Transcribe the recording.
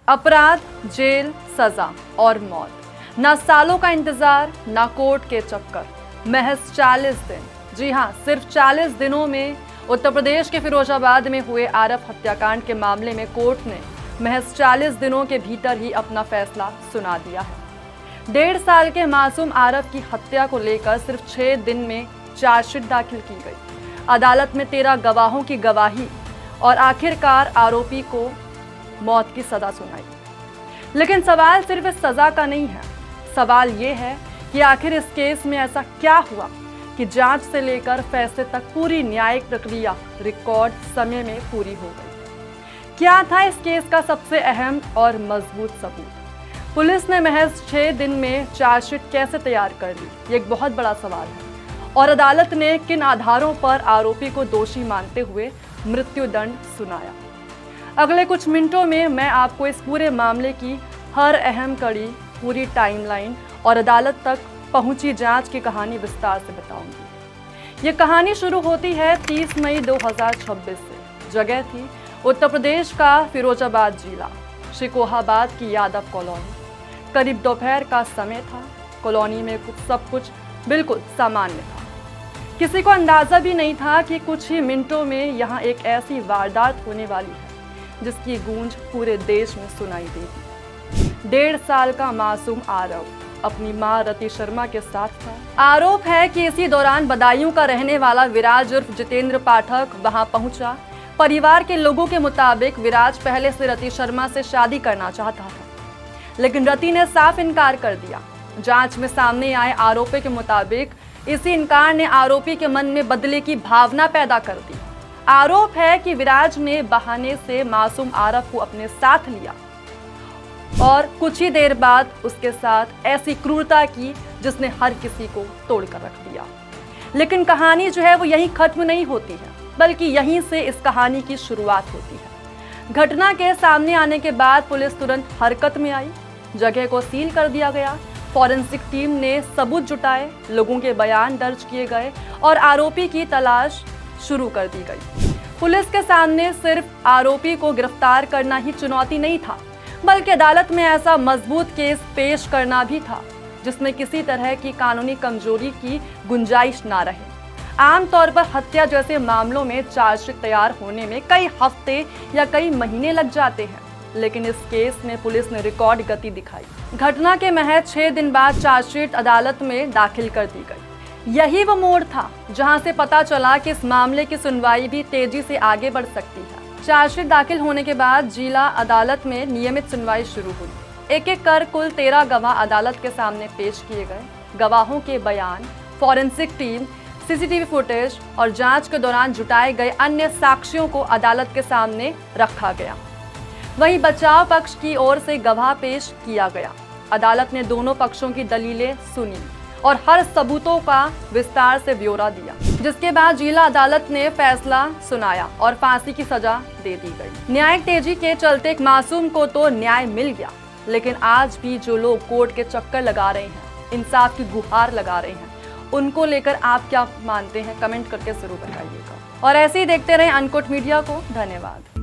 अपराध, जेल, सजा और मौत। ना सालों का इंतजार, ना कोर्ट के चक्कर, महज 40 दिन। जी हाँ, सिर्फ 40 दिनों में उत्तर प्रदेश के फिरोजाबाद में हुए आरव हत्याकांड के मामले में कोर्ट ने महज 40 दिनों के भीतर ही अपना फैसला सुना दिया है। 1.5 साल के मासूम आरव की हत्या को लेकर सिर्फ 6 दिन में चार्जशीट दाखिल की गई। अदालत में 13 गवाहों की गवाही और आखिरकार आरोपी को मौत की सजा सुनाई। लेकिन सवाल सिर्फ इस सजा का नहीं है। सवाल ये है कि आखिर इस केस में ऐसा क्या हुआ कि जांच से लेकर फैसले तक पूरी न्यायिक प्रक्रिया रिकॉर्ड समय में पूरी हो गई। क्या था इस केस का सबसे अहम और मजबूत सबूत? पुलिस ने महज 6 दिन में चार्जशीट कैसे तैयार कर ली, ये एक बहुत बड़ा सवाल है। और अदालत ने किन आधारों पर आरोपी को दोषी मानते हुए मृत्युदंड सुनाया? अगले कुछ मिनटों में मैं आपको इस पूरे मामले की हर अहम कड़ी, पूरी टाइमलाइन और अदालत तक पहुंची जांच की कहानी विस्तार से बताऊंगी। ये कहानी शुरू होती है 30 मई 2026 से। जगह थी उत्तर प्रदेश का फिरोजाबाद जिला, शिकोहाबाद की यादव कॉलोनी। करीब दोपहर का समय था। कॉलोनी में सब कुछ बिल्कुल सामान्य था। किसी को अंदाजा भी नहीं था कि कुछ ही मिनटों में यहाँ एक ऐसी वारदात होने वाली है जिसकी गूंज पूरे देश में सुनाई देगी। 1.5 साल का मासूम आरव अपनी मां रति शर्मा के साथ था। आरोप है कि इसी दौरान बदायूं का रहने वाला विराज उर्फ जितेंद्र पाठक वहां पहुंचा। परिवार के लोगों के मुताबिक विराज पहले से रति शर्मा से शादी करना चाहता था, लेकिन रति ने साफ इनकार कर दिया। जांच में सामने आए आरोपी के मुताबिक इसी इनकार ने आरोपी के मन में बदले की भावना पैदा कर दी। आरोप है कि विराज ने बहाने से मासूम आरव को अपने साथ लिया और कुछ ही देर बाद उसके साथ ऐसी क्रूरता की जिसने हर किसी को तोड़कर रख दिया। लेकिन कहानी जो है वो यहीं खत्म नहीं होती है, बल्कि यहीं से इस कहानी की शुरुआत होती है। घटना के सामने आने के बाद पुलिस तुरंत हरकत में आई। जगह को सील कर दिया गया। फॉरेंसिक टीम ने सबूत जुटाए, लोगों के बयान दर्ज किए गए और आरोपी की तलाश शुरू कर दी गई। पुलिस के सामने सिर्फ आरोपी को गिरफ्तार करना ही चुनौती नहीं था, बल्कि अदालत में ऐसा मजबूत केस पेश करना भी था जिसमें किसी तरह की कानूनी कमजोरी की गुंजाइश ना रहे। आमतौर पर हत्या जैसे मामलों में चार्जशीट तैयार होने में कई हफ्ते या कई महीने लग जाते हैं, लेकिन इस केस में पुलिस ने रिकॉर्ड गति दिखाई। घटना के महज 6 दिन बाद चार्जशीट अदालत में दाखिल कर दी गई। यही वो मोड़ था जहां से पता चला कि इस मामले की सुनवाई भी तेजी से आगे बढ़ सकती है। चार्जशीट दाखिल होने के बाद जिला अदालत में नियमित सुनवाई शुरू हुई। एक एक कर कुल 13 गवाह अदालत के सामने पेश किए गए। गवाहों के बयान, फॉरेंसिक टीम, सीसीटीवी फुटेज और जांच के दौरान जुटाए गए अन्य साक्ष्यों को अदालत के सामने रखा गया। वहीं बचाव पक्ष की ओर से गवाह पेश किया गया। अदालत ने दोनों पक्षों की दलीलें सुनी और हर सबूतों का विस्तार से ब्यौरा दिया, जिसके बाद जिला अदालत ने फैसला सुनाया और फांसी की सजा दे दी गई। न्यायिक तेजी के चलते एक मासूम को तो न्याय मिल गया, लेकिन आज भी जो लोग कोर्ट के चक्कर लगा रहे हैं, इंसाफ की गुहार लगा रहे हैं, उनको लेकर आप क्या मानते हैं? कमेंट करके जरूर बताइएगा। और ऐसे ही देखते रहें अनकट मीडिया को। धन्यवाद।